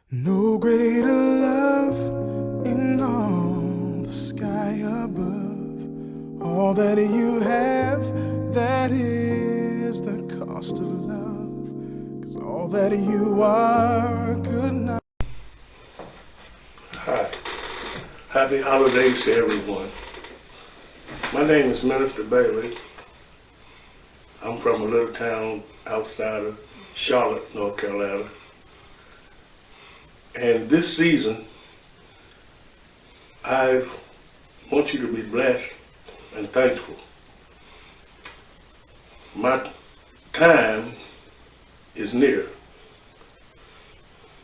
No greater love in all the sky above. All that you have, that is the cost of love. 'Cause all that you are could not. Hi. Happy holidays to everyone. My name is Minister Bailey. I'm from a little town outside of Charlotte, North Carolina. And this season, I want you to be blessed and thankful. My time is near.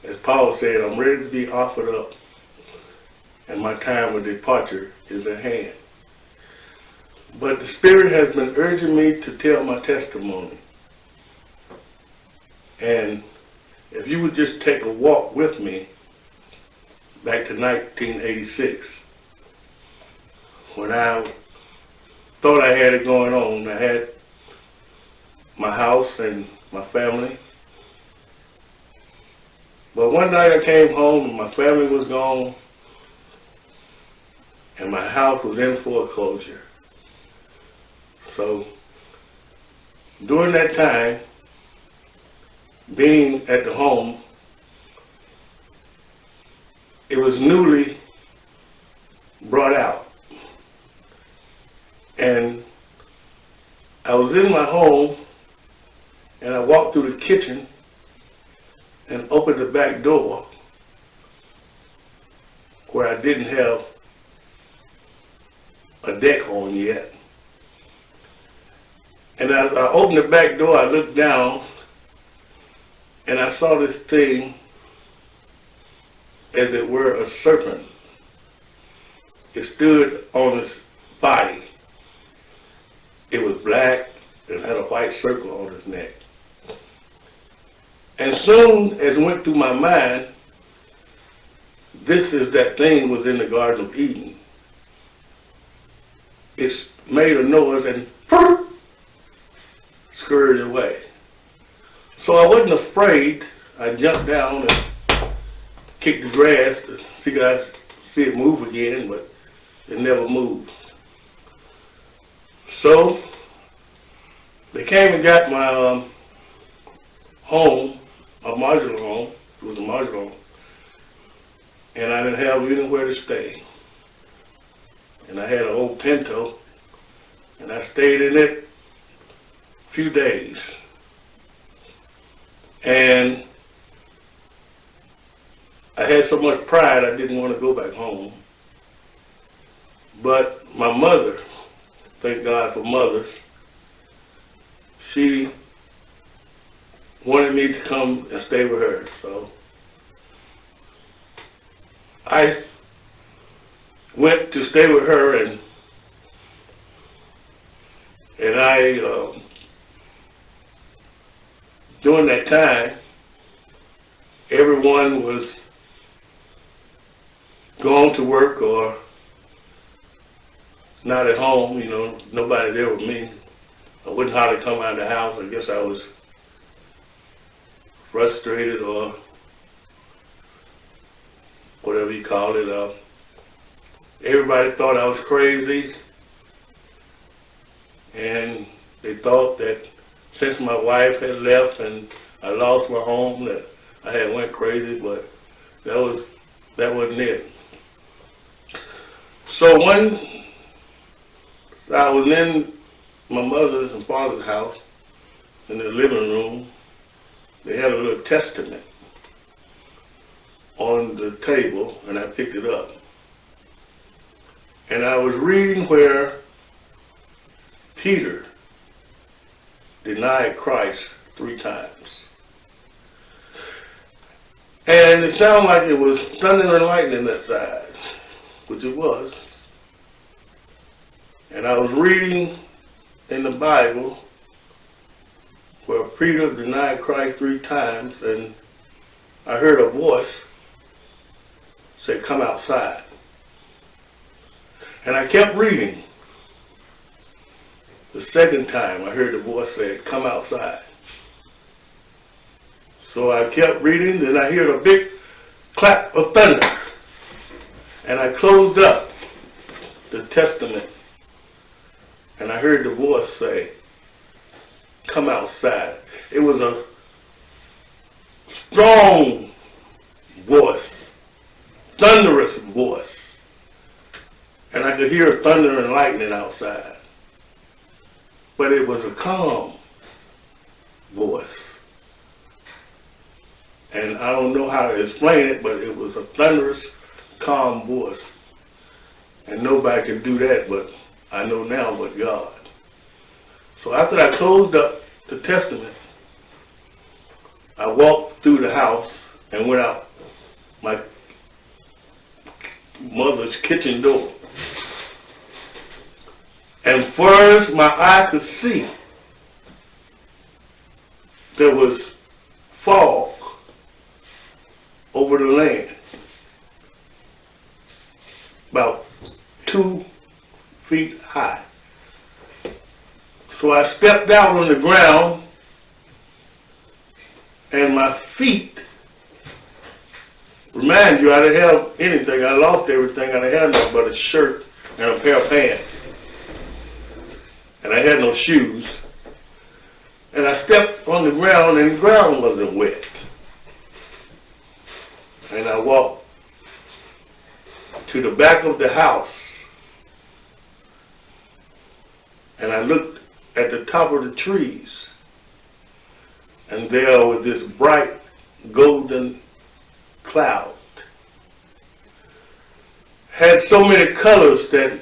As Paul said, I'm ready to be offered up, and my time of departure is at hand. But the Spirit has been urging me to tell my testimony. And if you would just take a walk with me back to 1986, when I thought I had it going on. I had my house and my family. But one night I came home and my family was gone and my house was in foreclosure. So during that time, being at the home, it was newly brought out. And I was in my home and I walked through the kitchen and opened the back door where I didn't have a deck on yet. And as I opened the back door, I looked down and I saw this thing as it were a serpent. It stood on its body. It was black and had a white circle on its neck. And soon as it went through my mind, this is that thing was in the Garden of Eden. It made a noise and scurried away. So I wasn't afraid. I jumped down and kicked the grass to see it move again, but it never moved. So they came and got my home, a modular home. It was a modular home. And I didn't have anywhere to stay. And I had an old Pinto, and I stayed in it a few days. And I had so much pride I didn't want to go back home. But my mother, thank God for mothers, she wanted me to come and stay with her. So I went to stay with her, and I during that time, everyone was gone to work or not at home, nobody there with me. I wouldn't hardly come out of the house. I guess I was frustrated or whatever you call it. Everybody thought I was crazy, and they thought that since my wife had left and I lost my home that I had went crazy, but that wasn't it. So when I was in my mother's and father's house in the living room, they had a little testament on the table, and I picked it up. And I was reading where Peter denied Christ 3 times. And it sounded like it was thunder and lightning that side, which it was. And I was reading in the Bible where Peter denied Christ 3 times, and I heard a voice say, "Come outside." And I kept reading. The second time I heard the voice say, "Come outside." So I kept reading, then I heard a big clap of thunder. And I closed up the Testament, and I heard the voice say, come outside. It was a strong voice, thunderous voice. And I could hear thunder and lightning outside. But it was a calm voice. And I don't know how to explain it, but it was a thunderous, calm voice. And nobody can do that, but I know now but God. So after I closed up the Testament, I walked through the house and went out my mother's kitchen door. And far as my eye could see, there was fog over the land, about 2 feet high. So I stepped out on the ground, and my feet, remind you, I didn't have anything. I lost everything. I didn't have nothing but a shirt and a pair of pants. And I had no shoes. And I stepped on the ground, and the ground wasn't wet. And I walked to the back of the house, and I looked at the top of the trees, and there was this bright golden cloud. Had so many colors that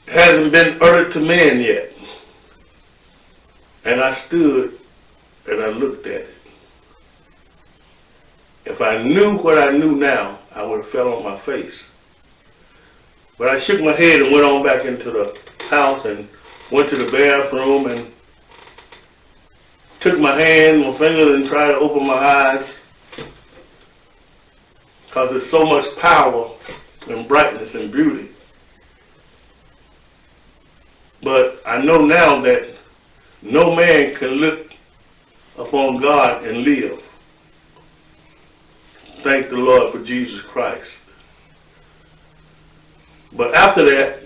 hasn't been uttered to man yet. And I stood and I looked at it. If I knew what I knew now, I would have fell on my face. But I shook my head and went on back into the house and went to the bathroom and took my hand, my finger, and tried to open my eyes, because there's so much power and brightness and beauty. But I know now that no man can look upon God and live. Thank the Lord for Jesus Christ. But after that,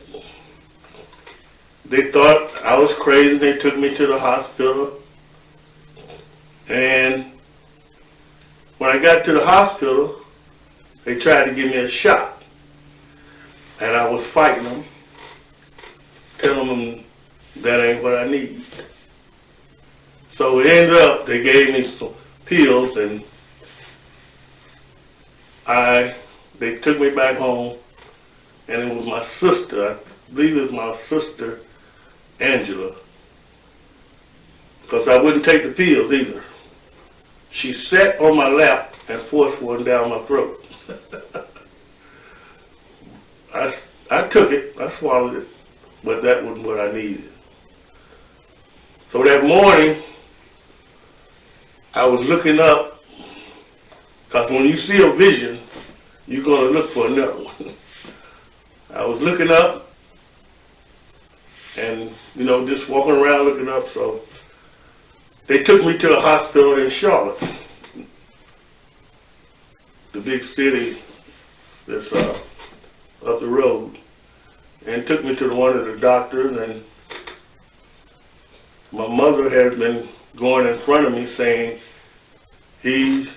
they thought I was crazy. They took me to the hospital. And when I got to the hospital, they tried to give me a shot. And I was fighting them, telling them that ain't what I need. So it ended up, they gave me some pills, and they took me back home, and it was my sister, I believe it was my sister, Angela, because I wouldn't take the pills either. She sat on my lap and forced one down my throat. I took it, I swallowed it, but that wasn't what I needed. So that morning, I was looking up, because when you see a vision, you're going to look for another one. I was looking up and, just walking around looking up. So they took me to the hospital in Charlotte, the big city that's up the road, and took me to one of the doctors. And my mother had been going in front of me saying he's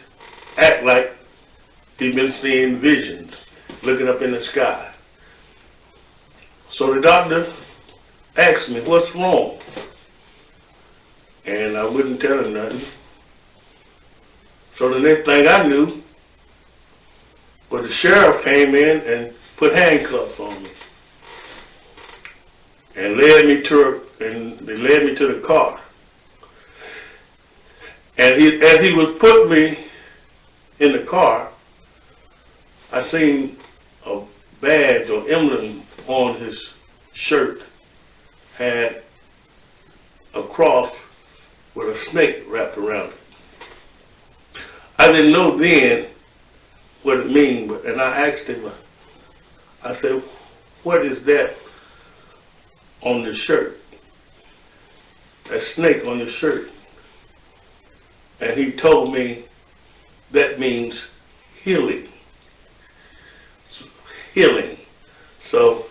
act like he'd been seeing visions, looking up in the sky. So the doctor asked me, what's wrong? And I wouldn't tell him nothing. So the next thing I knew was the sheriff came in and put handcuffs on me and they led me to the car. And as he was putting me in the car, I seen a badge or emblem on his shirt, had a cross with a snake wrapped around it. I didn't know then what it mean, and I asked him, I said, what is that on the shirt? That snake on your shirt? And he told me that means healing. Healing. So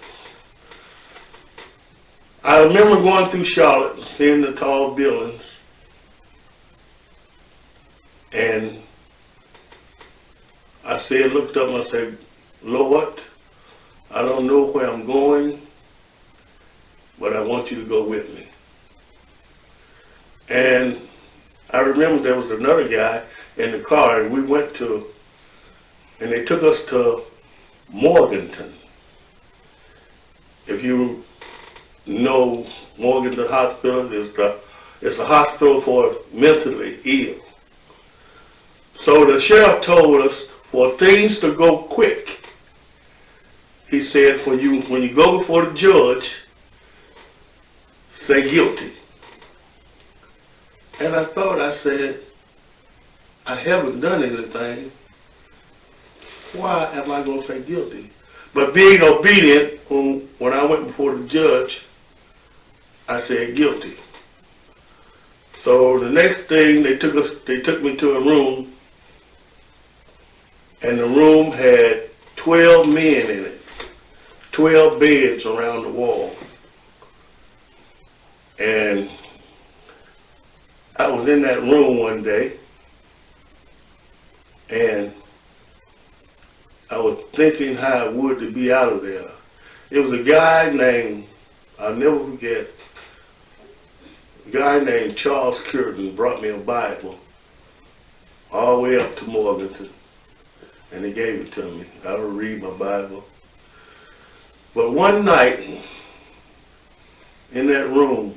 I remember going through Charlotte, seeing the tall buildings, and I said, looked up and I said, Lord, I don't know where I'm going, but I want you to go with me. And I remember there was another guy in the car, and we went to, and they took us to Morganton. If you know Morganton Hospital, it's a hospital for mentally ill. So the sheriff told us for things to go quick, he said, when you go before the judge, say guilty. And I said, I haven't done anything. Why am I going to say guilty? But being obedient, when I went before the judge, I said guilty. So the next thing, they took me to a room, and the room had 12 men in it, 12 beds around the wall. And I was in that room one day, and I was thinking how it would to be out of there. It was a guy named, I'll never forget, a guy named Charles Curtin brought me a Bible all the way up to Morganton, and he gave it to me. I would read my Bible. But one night, in that room,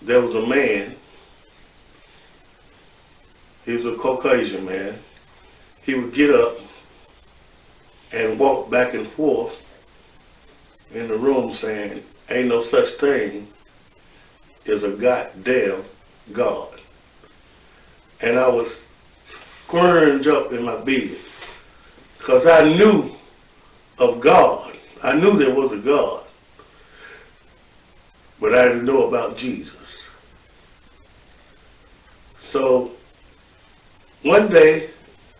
there was a man. He was a Caucasian man. He would get up and walk back and forth in the room saying, ain't no such thing as a goddamn God. And I was squirmed up in my bed because I knew of God. I knew there was a God, but I didn't know about Jesus. So one day,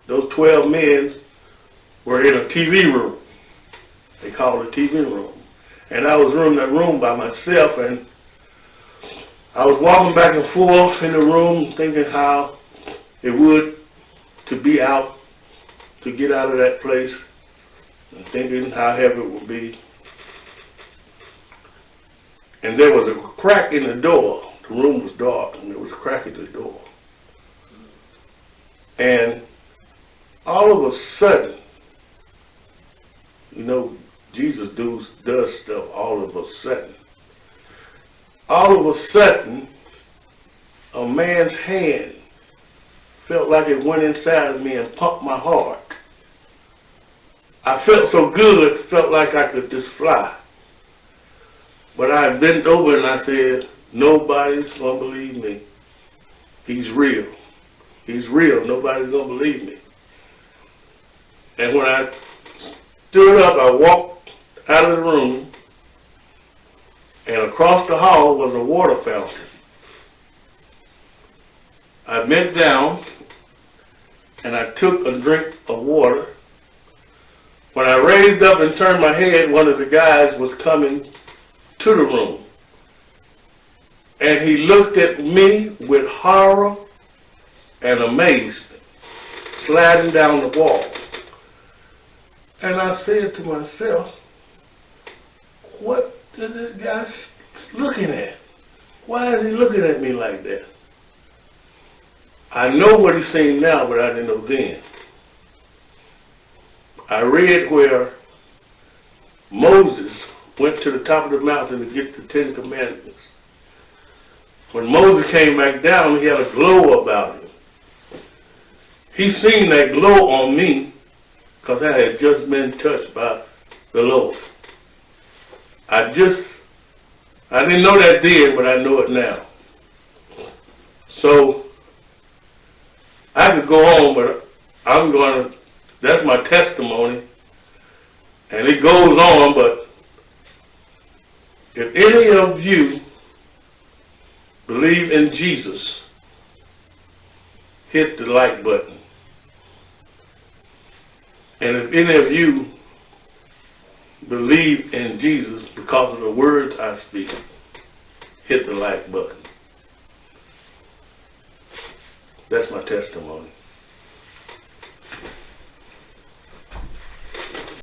those 12 men were in a TV room. They called it a TV room. And I was in that room by myself, and I was walking back and forth in the room thinking how it would to be out, to get out of that place, and thinking how heavy it would be. And there was a crack in the door. The room was dark, and there was a crack in the door. And all of a sudden, you know, Jesus does stuff all of a sudden. All of a sudden, a man's hand felt like it went inside of me and pumped my heart. I felt so good, felt like I could just fly. But I bent over and I said, nobody's going to believe me. He's real. He's real. Nobody's going to believe me. And when I stood up, I walked out of the room, and across the hall was a water fountain. I bent down, and I took a drink of water. When I raised up and turned my head, one of the guys was coming to the room. And he looked at me with horror and amazement, sliding down the wall. And I said to myself, what is this guy looking at? Why is he looking at me like that? I know what he's saying now, but I didn't know then. I read where Moses went to the top of the mountain to get the 10 Commandments. When Moses came back down, he had a glow about him. He seen that glow on me because I had just been touched by the Lord. I didn't know that then, but I know it now. So I could go on, but that's my testimony. And it goes on, but if any of you believe in Jesus, hit the like button. And if any of you believe in Jesus because of the words I speak, hit the like button. That's my testimony.